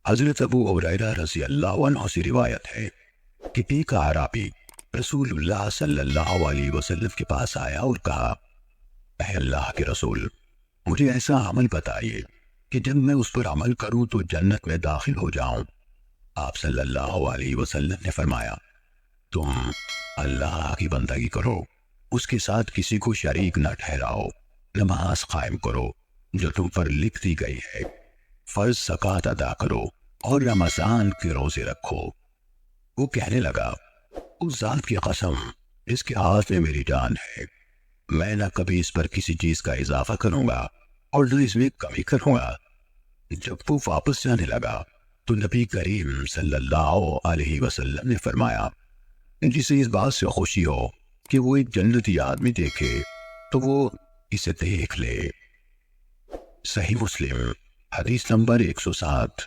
حضرت ابو ہریرہ رضی اللہ عنہ سے روایت ہے کہ ایک اعرابی رسول اللہ صلی اللہ علیہ وسلم کے پاس آیا اور کہا، اے اللہ کے رسول، مجھے ایسا عمل بتائیے کہ جب میں اس پر عمل کروں تو جنت میں داخل ہو جاؤں۔ آپ صلی اللہ علیہ وسلم نے فرمایا، تم اللہ کی بندگی کرو، اس کے ساتھ کسی کو شریک نہ ٹھہراؤ، نماز قائم کرو جو تم پر لکھ دی گئی ہے، فرض زکوٰۃ ادا کرو اور رمضان کے روزے رکھو۔ وہ کہنے لگا، اس ذات کی قسم جس کے ہاتھ میں میری جان ہے، میں نہ کبھی اس پر کسی چیز کا اضافہ کروں گا اور نہ اس میں کمی کروں گا۔ جب وہ واپس جانے لگا تو نبی کریم صلی اللہ علیہ وسلم نے فرمایا، جسے اس بات سے خوشی ہو کہ وہ ایک جنتی آدمی دیکھے تو وہ اسے دیکھ لے۔ صحیح مسلم حدیث نمبر 107۔